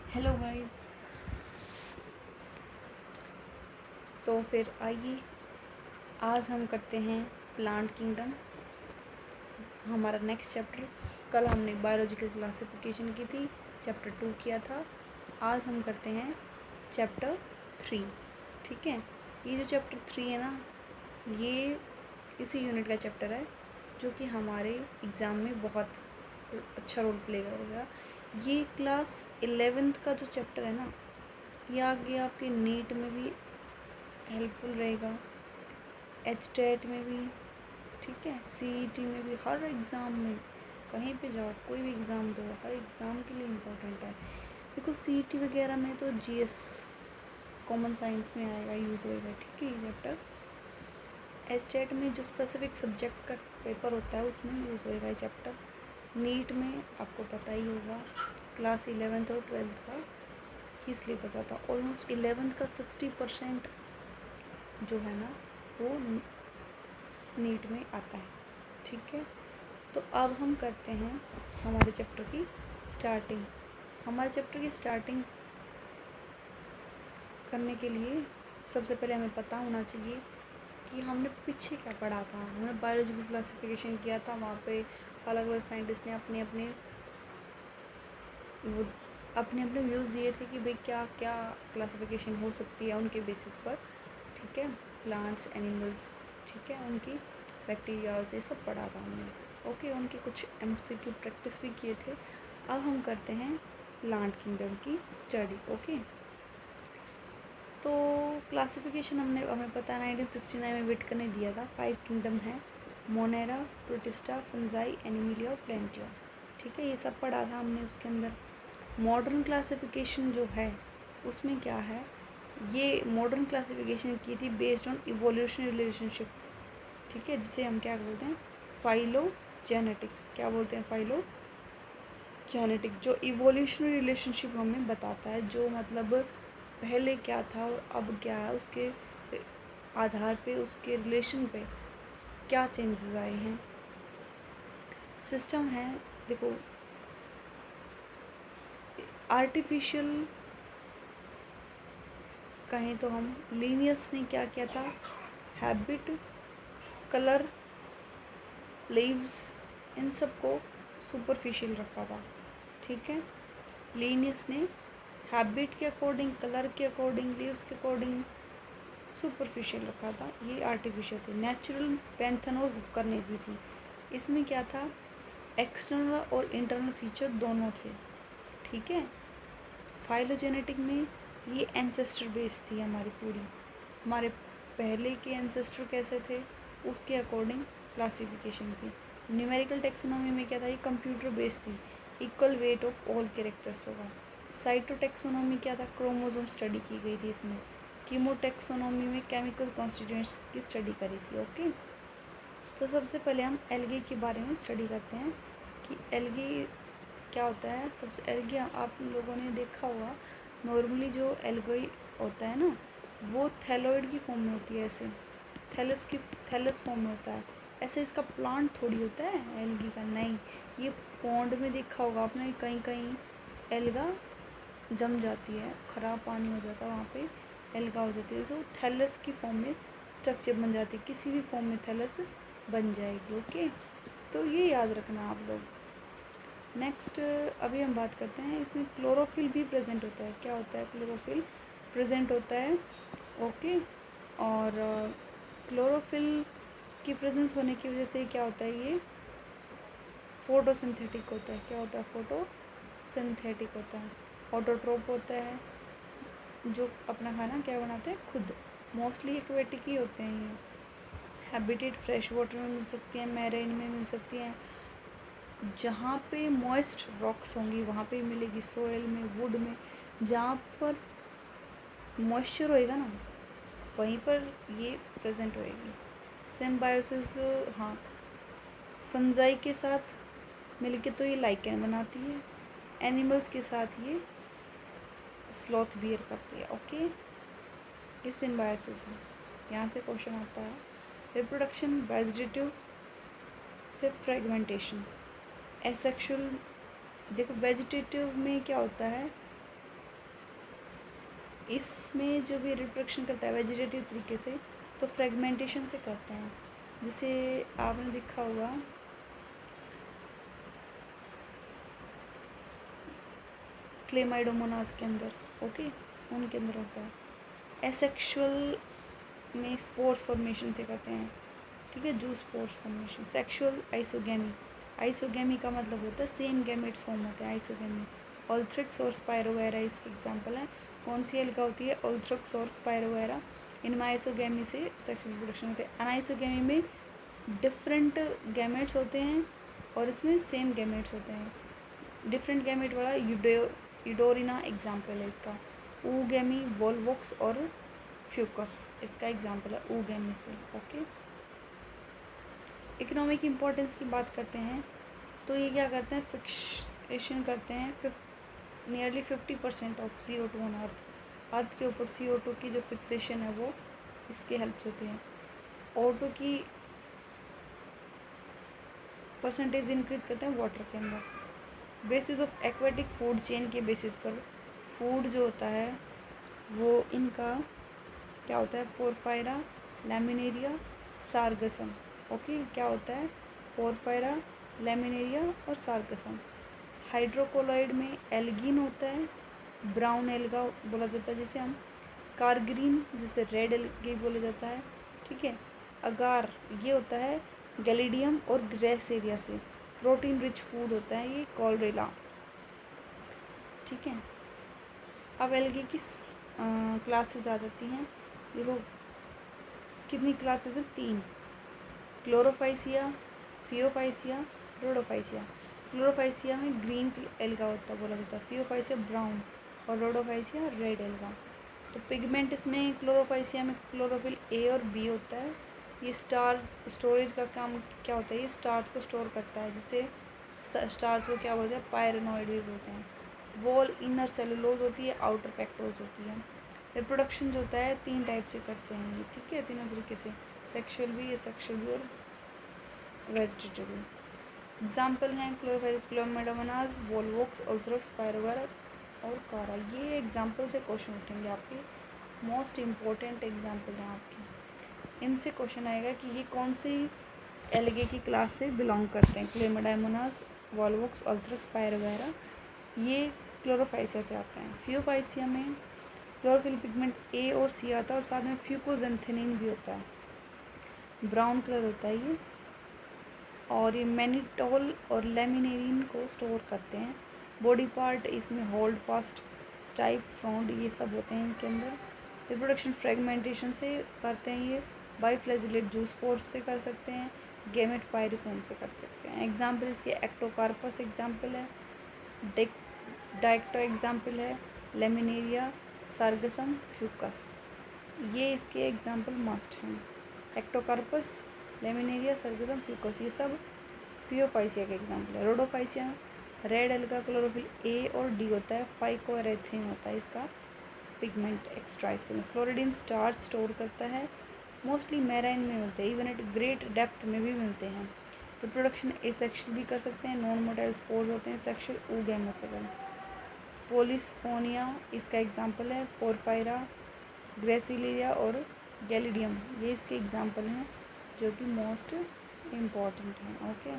Hello guys. तो फिर आइए आज हम करते हैं प्लांट किंगडम, हमारा नेक्स्ट चैप्टर। कल हमने बायोलॉजिकल क्लासिफिकेशन की थी, चैप्टर 2 किया था। आज हम करते हैं चैप्टर 3। ठीक है, ये जो चैप्टर 3 है ना, ये इसी यूनिट का चैप्टर है जो कि हमारे एग्ज़ाम में बहुत अच्छा रोल प्ले करेगा। ये क्लास 11th का जो चैप्टर है ना, ये आगे आपके नीट में भी हेल्पफुल रहेगा, एचटेट में भी, ठीक है, सीईटी में भी, हर एग्ज़ाम में कहीं पे जाओ, कोई भी एग्ज़ाम दो, हर एग्ज़ाम के लिए इम्पोर्टेंट है। देखो सीईटी वगैरह में तो जीएस कॉमन साइंस में आएगा, यूज़ होएगा, ठीक है, ये चैप्टर। एचटेट में जो स्पेसिफिक सब्जेक्ट का पेपर होता है उसमें यूज़ होएगा ये चैप्टर। नीट में आपको पता ही होगा, क्लास 11th और 12th का ही सिलेबस आता। ऑलमोस्ट 11th का 60% जो है ना वो नीट में आता है, ठीक है। तो अब हम करते हैं हमारे चैप्टर की स्टार्टिंग। हमारे चैप्टर की स्टार्टिंग करने के लिए सबसे पहले हमें पता होना चाहिए कि हमने पीछे क्या पढ़ा था। हमने बायोलॉजिकल क्लासिफिकेशन किया था, वहाँ पे अलग अलग साइंटिस्ट ने अपने अपने व्यूज़ दिए थे कि भाई क्या क्या क्लासिफिकेशन हो सकती है उनके बेसिस पर, ठीक है। प्लांट्स, एनिमल्स, ठीक है, उनकी बैक्टीरियाज, ये सब पढ़ा था हमने। ओके, उनके कुछ एमसीक्यू प्रैक्टिस भी किए थे। अब हम करते हैं प्लांट किंगडम की स्टडी। ओके, तो क्लासिफिकेशन हमें पता है 1969 में विटकर ने दिया था। 5 किंगडम है, मोनेरा, प्रोटिस्टा, फंजाई, एनिमिलिया और प्लेंटिया, ठीक है, ये सब पढ़ा था हमने उसके अंदर। मॉडर्न क्लासिफिकेशन जो है उसमें क्या है, ये मॉडर्न क्लासिफिकेशन की थी बेस्ड ऑन इवोल्यूशनरी रिलेशनशिप, ठीक है, जिसे हम क्या बोलते हैं, फाइलोजेनेटिक। क्या बोलते हैं, फाइलोजेनेटिक, जो इवोल्यूशनरी रिलेशनशिप हमें बताता है, जो मतलब पहले क्या था और अब क्या है, उसके आधार पे, उसके रिलेशन पे क्या चेंजेस आए हैं। सिस्टम है, देखो, आर्टिफिशियल कहें तो हम लीनियस ने क्या किया था, हैबिट, कलर, लीव्स, इन सब को सुपरफिशियल रखा था, ठीक है। लीनियस ने हैबिट के अकॉर्डिंग, कलर के अकॉर्डिंग, लीव्स के अकॉर्डिंग सुपरफिशियल रखा था। ये आर्टिफिशियल थे। नेचुरल पैंथन और हुकर ने दी थी। इसमें क्या था, एक्सटर्नल और इंटरनल फीचर दोनों थे, ठीक है। फाइलोजेनेटिक में ये एंसेस्टर बेस थी हमारी पूरी, हमारे पहले के एंसेस्टर कैसे थे उसके अकॉर्डिंग क्लासिफिकेशन थी। न्यूमेरिकल टेक्सोनॉमी में क्या था, ये कंप्यूटर बेस्ड थी, equal weight of all characters होगा। साइटोटेक्सोनॉमी क्या था, क्रोमोसोम स्टडी की गई थी इसमें। कीमोटेक्सोनॉमी में केमिकल कॉन्स्टिट्यूएंट्स की स्टडी करी थी। ओके, तो सबसे पहले हम एल्गे के बारे में स्टडी करते हैं कि एल्गे क्या होता है। सबसे एल्गे आप लोगों ने देखा होगा, नॉर्मली जो एल्गे होता है ना वो थैलोइड की फॉर्म में होती है, ऐसे थैलस फॉर्म में होता है। ऐसे इसका प्लांट थोड़ी होता है एल्गी का, नहीं। ये पॉन्ड में देखा होगा आपने, कहीं कहीं एल्गा जम जाती है, ख़राब पानी हो जाता है, वहाँ पे एल्गा हो जाती है, तो थैलस की फॉर्म में स्ट्रक्चर बन जाती है, किसी भी फॉर्म में थैलस बन जाएगी। ओके, तो ये याद रखना आप लोग। नेक्स्ट अभी हम बात करते हैं, इसमें क्लोरोफिल भी प्रेजेंट होता है। क्या होता है, क्लोरोफिल प्रेजेंट होता है। ओके, और क्लोरोफिल की प्रेजेंस होने की वजह से क्या होता है, ये फोटोसिंथेटिक होता है। क्या होता है, फोटोसिंथेटिक होता है। ऑटोट्रोप होता है, जो अपना खाना क्या बनाते हैं, खुद। मोस्टली एक्वेटिक ही होते हैं ये। हैबिटेट फ्रेश वाटर में मिल सकती हैं, मैरीन में मिल सकती हैं, जहाँ पे मॉइस्ट रॉक्स होंगी वहाँ पे मिलेगी, सोयल में, वुड में, जहाँ पर मॉइस्चर होएगा ना वहीं पर ये प्रेजेंट होएगी। सिम्बायोसिस, हाँ, फंजाई के साथ मिलके तो ये लाइकेन बनाती है, एनिमल्स के साथ ये स्लॉथ बियर करती है। ओके, ये सिम्बायोसिस है, यहाँ से क्वेश्चन आता है। रिप्रोडक्शन वेजिटेटिव से फ्रेगमेंटेशन, एसेक्सुअल। देखो वेजिटेटिव में क्या होता है, इसमें जो भी रिप्रोडक्शन करता है वेजिटेटिव तरीके से, तो फ्रेगमेंटेशन से करते हैं। जिसे आपने देखा होगा क्लेमाइडोमोनास के अंदर, ओके, उनके अंदर होता है। एसेक्सुअल में स्पोर्स फॉर्मेशन से करते हैं, ठीक है, जू spores formation. Sexual isogamy, isogamy का मतलब होता है सेम गैमेट्स फॉर्म होते हैं, आइसोगेमी। ऑल्थ्रिक्स और स्पायरोवेरा इसके एग्जाम्पल हैं। कौन सी एल्गा होती है? ऑल्थ्रिक्स और स्पायरोवेरा। इनमें आइसोगेमी से सेक्सुअल रिप्रोडक्शन होते हैं। अनाइसोगेमी में डिफरेंट गैमेट्स होते हैं और इसमें सेम गैमेट्स होते हैं। डिफरेंट गैमेट वाला यूडोरिना एग्जाम्पल है इसका। ऊगेमी, वोल्वोक्स और फ्यूकस इसका एग्जाम्पल है ऊगेमी से, ओके। इकोनॉमिक इम्पोर्टेंस की बात करते हैं तो ये क्या करते हैं, फिक्सेशन करते हैं nearly 50% of CO2 on earth के ऊपर CO2 की जो फिक्सेशन है वो इसकी हेल्प से होती है। O2 की परसेंटेज इंक्रीज करते हैं वाटर के अंदर। Basis of aquatic food chain के बेसिस पर फूड जो होता है वो इनका क्या होता है, पोरफायरा, लैमिनेरिया, सार्गसम, ओके। क्या होता है? पोरफायरा, लैमिनेरिया और सार्गसम। हाइड्रोकोलॉइड में एल्गिन होता है, ब्राउन एल्गा बोला जाता है जिसे हम, कारग्रीन जिसे रेड एल्गे बोला जाता है, ठीक है। अगार ये होता है गैलिडियम और ग्रेस एरिया से। प्रोटीन रिच फूड होता है ये कॉलरेला, ठीक है। अब एल्गे की क्लासेस आ जाती हैं। देखो कितनी क्लासेस हैं, 3। क्लोरोफाइसिया, फियोफाइसिया, रोडोफाइसिया। क्लोरोफाइसिया में ग्रीन एल्गा होता है बोला जाता है, फियोफाइसिया ब्राउन और रोडोफाइसिया रेड एल्गा। तो पिगमेंट इसमें क्लोरोफाइसिया में क्लोरोफिल ए और बी होता है। ये स्टोरेज का काम क्या होता है, ये स्टार्च को स्टोर करता है, जिससे स्टार्च को क्या बोलते हैं, पायरेनॉइड भी बोलते हैं। वॉल इनर सेलुलोज होती है, आउटर पेक्टोज होती है। रिप्रोडक्शन जो होता है 3 टाइप से करते हैं ये, ठीक है, तीनों तरीके से, सेक्सुअल भी, एसेक्सुअल भी और वेजिटेटिव भी। एग्जाम्पल हैं क्लोमेडोमोनास, वोल्वोक्स, ऑल्थ्रक्स, स्पायरोवेरा और कारा। ये एग्जाम्पल से क्वेश्चन उठेंगे आपके, मोस्ट इम्पोर्टेंट एग्जाम्पल हैं आपके। इनसे क्वेश्चन आएगा कि ये कौन सी एल्गे की क्लास से बिलोंग करते हैं। क्लेमाइडोमोनास, वोल्वोक्स, ऑल्थ्रक्स, स्पायरोवेरा ये क्लोरोफाइसिया से आते हैं। फियोफाइसिया में क्लोरोफिल पिगमेंट ए और सी आता है और साथ में फ्यूकोजेंथेनिन भी होता है, ब्राउन कलर होता है ये। और ये मैनिटोल और लेमिनेरिन को स्टोर करते हैं। बॉडी पार्ट इसमें होल्ड फास्ट, स्टाइप, फ्रॉन्ड ये सब होते हैं इनके अंदर। रिप्रोडक्शन फ्रेगमेंटेशन से करते हैं ये, बाईफ्लैजिलेट जूस पोर्स से कर सकते हैं, गैमेट पायरिफॉर्म से कर सकते हैं। एग्जाम्पल इसके एक्टोकार्पस एग्जाम्पल है, डायक्टो एग्जाम्पल है, लेमिनेरिया, सार्गसम, फ्यूकस, ये इसके एग्जाम्पल मस्ट हैं। एक्टोकार्पस, लेमिनेरिया, सर्गसम, फ्यूकस ये सब फियोफाइसिया के एग्जाम्पल है। रोडोफाइसिया रेड एल्गा क्लोरोफिल ए और डी होता है, फाइकोएरेथ्रिन होता है इसका पिगमेंट एक्स्ट्रा इसके में। फ्लोरिडिन स्टार्च स्टोर करता है, मोस्टली मैराइन में मिलते हैं, इवन एट ग्रेट डेप्थ में भी मिलते हैं। रिप्रोडक्शन एसेक्सुअल भी कर सकते हैं, नॉन मोटाइल स्पोर्स होते हैं, सेक्सुअल ऊगैमोसेबल। पोलिसफोनिया इसका एग्जाम्पल है, पोरफायरा, ग्रेसिलिया और गैलिडियम ये इसके एग्जाम्पल हैं जो कि मोस्ट इम्पॉर्टेंट हैं, ओके।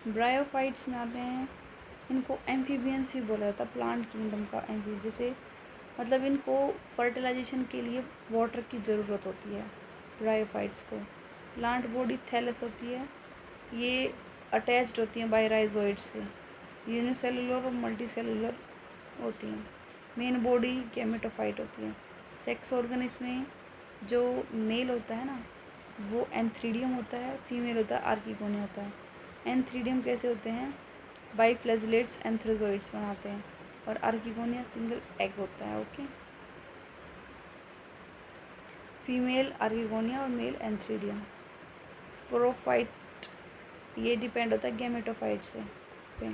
ब्रायोफाइट्स में आते हैं, इनको एम्फीबियंस भी बोला जाता है, प्लांट किंगडम का एम्फी, जैसे मतलब इनको फर्टिलाइजेशन के लिए वाटर की ज़रूरत होती है ब्रायोफाइट्स को। प्लांट बॉडी थैलस होती है, ये अटैच्ड होती हैं बाय राइजोइड से, यूनिसेलुलर और मल्टी सेलुलर होती हैं। मेन बॉडी गैमेटोफाइट होती है। सेक्स ऑर्गन इसमें जो मेल होता है ना वो एंथ्रीडियम होता है, फीमेल होता है आर्किगोनिया होता है। एंथ्रीडियम कैसे होते हैं, बाईफ्लैजिलेट्स एंथ्रोजोइड्स बनाते हैं और आर्किगोनिया सिंगल एग होता है, ओके। फीमेल आर्किगोनिया और मेल एंथ्रीडियम। स्पोरोफाइट ये डिपेंड होता है गैमेटोफाइट से, ओके।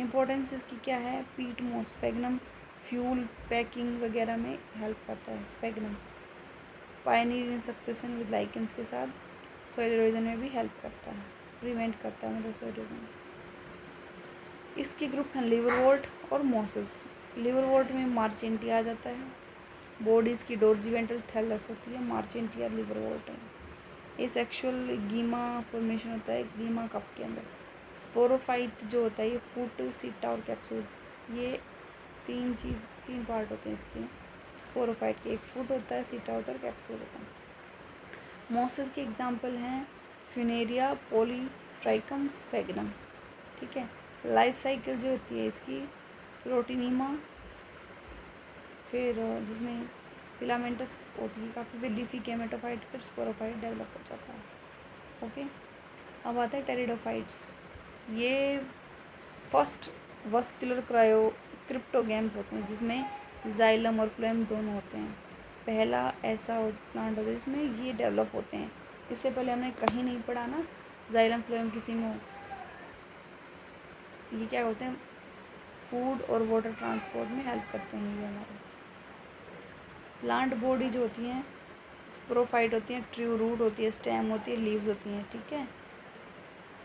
इम्पोर्टेंस इसकी क्या है, पीट मोस, स्फेगनम फ्यूल पैकिंग वगैरह में हेल्प करता है sphagnum. Pioneer in succession with lichens के साथ सॉइल इरोजन में भी हेल्प करता है, प्रिवेंट करता है मतलब सॉइल इरोजन। इसके ग्रुप हैं लिवरवॉर्ट और मॉसेस। लिवरवॉर्ट में मार्चेंटिया आ जाता है। बॉडी इसकी डोर्जीवेंट्रल थैलस होती है, मार्चेंटिया लिवरवॉर्ट है। एसेक्सुअल गीमा फॉर्मेशन होता है गीमा कप के अंदर। स्पोरोफाइट जो होता है ये फूट, सीटा और कैप्सूल, ये तीन पार्ट होते हैं इसके स्पोरोफाइट के। एक फूट होता है, सीटा होता है और कैप्सूल होता है। मॉसेस के एग्जाम्पल हैं फ्यूनेरिया, पॉलीट्राइकम, स्फेगनम। ठीक है। लाइफ साइकिल जो होती है इसकी प्रोटीनीमा, फिर जिसमें फिलामेंटस होती है काफ़ी, फिर लीफी गेमेटोफाइट, फिर स्पोरोफाइट डेवलप हो जाता है। ओके। अब आता है टेरिडोफाइट्स। ये फर्स्ट वस्कुलर क्रिप्टोगेम्स होते हैं जिसमें जाइलम और फ्लोएम दोनों होते हैं। पहला ऐसा प्लांट होता है जिसमें ये डेवलप होते हैं। इससे पहले हमने कहीं नहीं पढ़ा ना जाइलम फ्लोएम किसी में। ये क्या होते हैं, फूड और वाटर ट्रांसपोर्ट में हेल्प करते हैं ये हमारे। प्लांट बॉडी जो होती हैं स्पोरोफाइट होती हैं, ट्रू रूट होती है, स्टेम होती है, लीव्स होती हैं। ठीक है।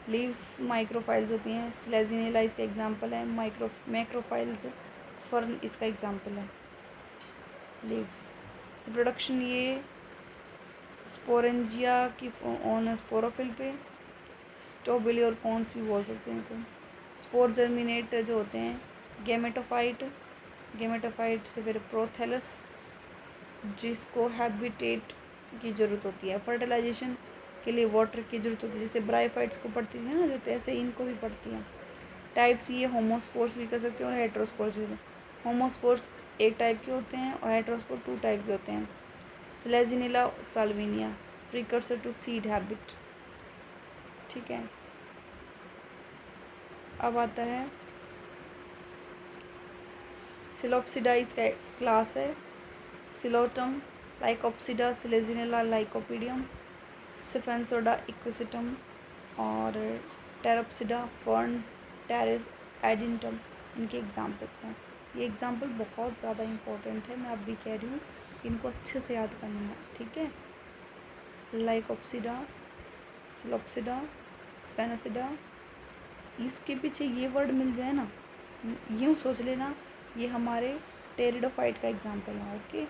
लीव्स माइक्रोफाइल्स होती हैं। स्लेजिनेला इसका एग्जांपल है। मैक्रोफाइल्स फर्न इसका एग्जांपल है। लीव्स प्रोडक्शन ये स्पोरेंजिया की ऑन स्पोरोफिल पे, स्टोबिली और कॉन्स भी बोल सकते हैं इनको। स्पोर जर्मिनेट जो होते हैं गेमेटोफाइट से फिर प्रोथेलस जिसको हैबिटेट की ज़रूरत होती है। फर्टिलाइजेशन के लिए वाटर की ज़रूरत होती है, जैसे ब्राइफाइट्स को पड़ती है ना, जो तो ऐसे इनको भी पड़ती है। टाइप्स ये होमोस्पोर्स भी कर सकते हैं और हेट्रोस्पोर्स भी। होमोस्पोर्स एक टाइप के होते हैं और हेट्रोस्पोर 2 टाइप के होते हैं। Selaginella Salvinia, precursor to seed habit. ठीक है। अब आता है सिलोप्सिडा, इसका क्लास है। Psilotum, Lycopsida, Selaginella, Lycopodium, Sphenopsida, Equisetum और टेरोप्सिडा, फर्न, टेरेस, एडिंटम इनके एग्जाम्पल्स हैं। ये एग्जाम्पल बहुत ज़्यादा इम्पोर्टेंट है, मैं अब भी कह रही हूँ, इनको अच्छे से याद करना है। ठीक है। लाइकोप्सिडा, सिलोप्सिडा, स्फेनोसिडा, इसके पीछे ये वर्ड मिल जाए ना, यूँ सोच लेना ये हमारे टेरिडोफाइट का एग्जाम्पल है। ओके,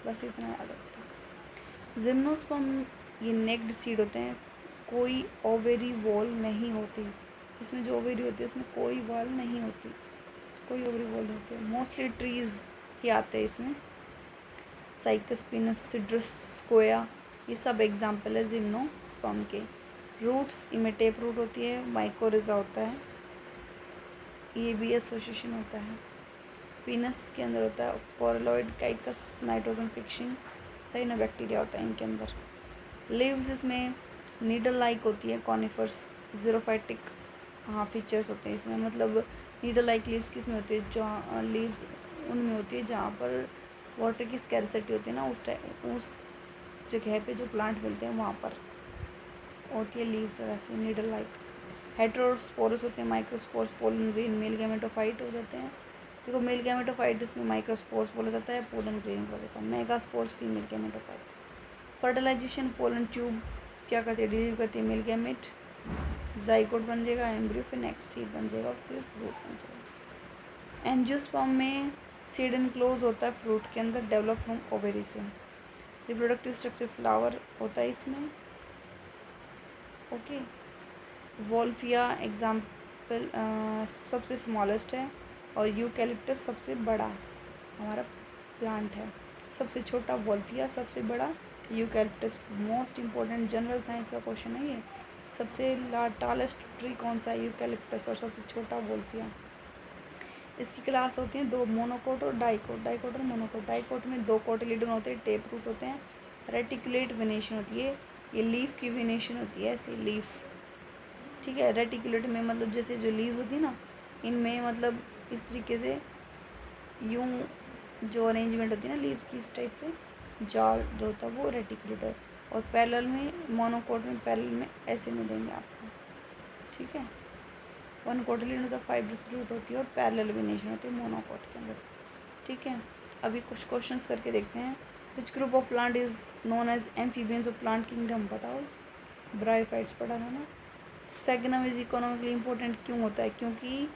बस इतना याद रखना। जिम्नोस्पर्म ये नेक्ड सीड होते हैं, कोई ओवेरी वॉल नहीं होती। इसमें जो ओवेरी होती है उसमें कोई वॉल नहीं होती, कोई ओवेरी वॉल नहीं होती। मोस्टली ट्रीज़ ही आते हैं इसमें। साइकस, पिनस, सिड्रस, स्क्वाया, ये सब एग्जाम्पल है जिम्नोस्पर्म के। रूट्स इनमें टेप रूट होती है, माइकोरिजा होता है, ये भी एसोसिएशन होता है। पीनस के अंदर होता है पोरलॉइड, काइकस, नाइट्रोजन फिक्सिंग, सही ना, बैक्टीरिया होता है इनके अंदर। लीव्स इसमें नीडल लाइक होती है, कॉनिफर्स, जीरोफाइटिक हाँ फीचर्स होते हैं इसमें। मतलब नीडल लाइक लीव्स किस में होती है, जहाँ लीव्स उनमें होती है जहाँ पर वाटर की स्कैरसिटी होती है ना, उस जगह पे जो प्लांट मिलते हैं वहाँ पर होती है लीव्स वैसे नीडल लाइक। हेटेरोस्पोरस होते हैं, microspores, pollen grain, male gametophyte हो जाते हैं। देखो मेल गैमेटोफाइट इसमें माइक्रोस्पोर्स बोला जाता है, पोलन ग्रेन बोला जाता है, megaspores female gametophyte. Fertilisation pollen tube क्या करती है, डिलीवर करती है मेल गैमेट, जाइगोट बन जाएगा, एम्ब्रियो, फिर नेक्स्ट सीड बन जाएगा और फिर फ्रूट बन जाएगा। एंजियोस्पर्म में सीड एनक्लोज होता है फ्रूट के अंदर, डेवलप फ्रॉम ओवेरी से। रिप्रोडक्टिव स्ट्रक्चर फ्लावर होता है इसमें। ओके। वोल्फिया एग्जाम्पल सबसे स्मॉलेस्ट है और यूकैलिप्टस सबसे बड़ा हमारा प्लांट है। सबसे छोटा वोल्फिया, सबसे बड़ा eucalyptus. Most important general science का क्वेश्चन है ये। सबसे टालेस्ट ट्री कौन सा है, यूकैलिप्टस, और सबसे छोटा वोल्फिया। इसकी क्लास होती है दो, मोनोकोट और डाइकोट। डाइकोट और मोनोकोट। डाइकोट में 2 कोटिलीडन होते हैं, टेप रूट होते हैं, रेटिकुलेट वेनेशन होती है, ये लीफ की वेनेशन होती है ऐसी लीफ। ठीक है। रेटिकुलेट में मतलब जैसे जो लीव होती है ना, इनमें मतलब इस तरीके से यूँ जो अरेंजमेंट होती है ना लीव्स की, इस टाइप से जाल जो होता है वो रेटिकुलेट है। और पैरेलल में मोनोकोट में पैरेलल में ऐसे मिलेंगे आपको। ठीक है। वन कोटिलीडन होता है, फाइब्रस रूट होती है और पैरेलल वेनेशन होती है मोनोकोट के अंदर। ठीक है। अभी कुछ क्वेश्चंस करके देखते हैं। Which group of plant is known as amphibians of plant kingdom, बताओ। ब्रायोफाइट्स पढ़ा था ना। स्फेगनम इज इकोनॉमिकली इम्पोर्टेंट क्यों होता है, क्योंकि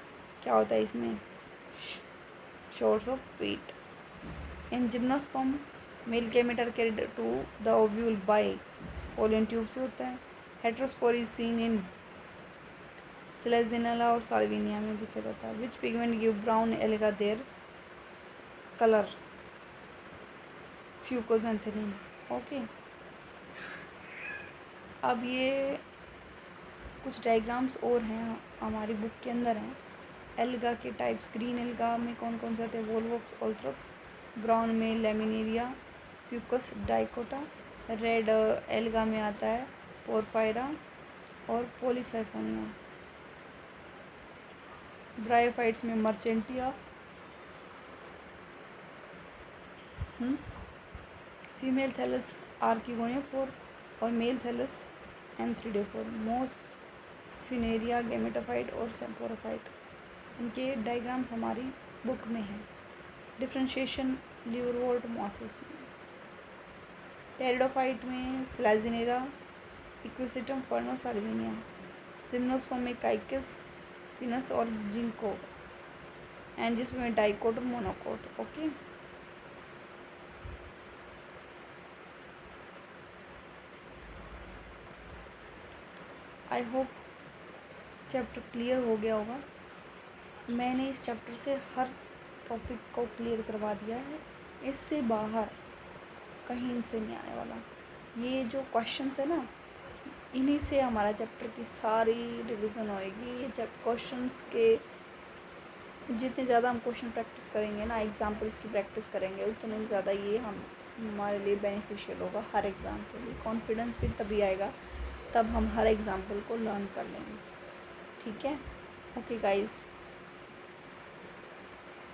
क्या होता है इसमें shores of peat. In gymnosperm, male gamete are carried to the ovule by pollen tube से होता है. Heterospore is seen in Selaginella और Salvinia में दिखा जाता है. Which pigment give brown alga their color? Fucoxanthin. Okay. अब ये कुछ डायग्राम्स और हैं हमारी बुक के अंदर हैं. एल्गा के टाइप्स. ग्रीन एल्गा में कौन कौन से आते हैं? वोल्वोक्स, ऑल्थ्रोक्स. ब्राउन में लेमिनेरिया, फ्यूकस डाइकोटा. रेड एल्गा में आता है पोरफायरा और पॉलीसाइफोनिया. ब्रायोफाइट्स में मर्चेंटिया. फीमेल थैलस आर्किगोनियोफोर और मेल थैलस एंथ्रीडोफोर. मोसफिनेरिया गैमेटोफाइट और सेम्पोरोफाइट. इनके डायग्राम्स हमारी बुक में हैं. डिफ्रेंशिएशन लिवरवोर्ट मॉसिस में. टेरिडोफाइट में स्लैजिनेरा, इक्विसिटम, फर्नो, साल्विनिया. जिम्नोस्पर्म में काइकस, पिनस और जिंको. एंजियोस्पर्म में डाइकोट और monocot. Okay. I hope chapter clear हो गया होगा. मैंने इस चैप्टर से हर टॉपिक को क्लियर करवा दिया है. इससे बाहर कहीं से नहीं आने वाला. ये जो क्वेश्चंस है ना, इन्हीं से हमारा चैप्टर की सारी रिवीजन होएगी. ये क्वेश्चंस के जितने ज़्यादा हम क्वेश्चन प्रैक्टिस करेंगे ना, एग्जाम्पल्स की प्रैक्टिस करेंगे, उतने ज़्यादा ये हमारे लिए बेनिफिशियल होगा हर एग्ज़ाम के लिए. कॉन्फिडेंस भी तभी आएगा तब हम हर एग्जाम्पल को लर्न कर लेंगे. ठीक है. ओके गाइस,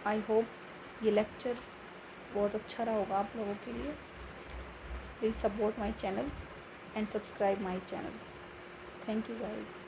आई होप ये लेक्चर बहुत अच्छा रहा होगा आप लोगों के लिए. Please support my channel and subscribe my channel. Thank you guys.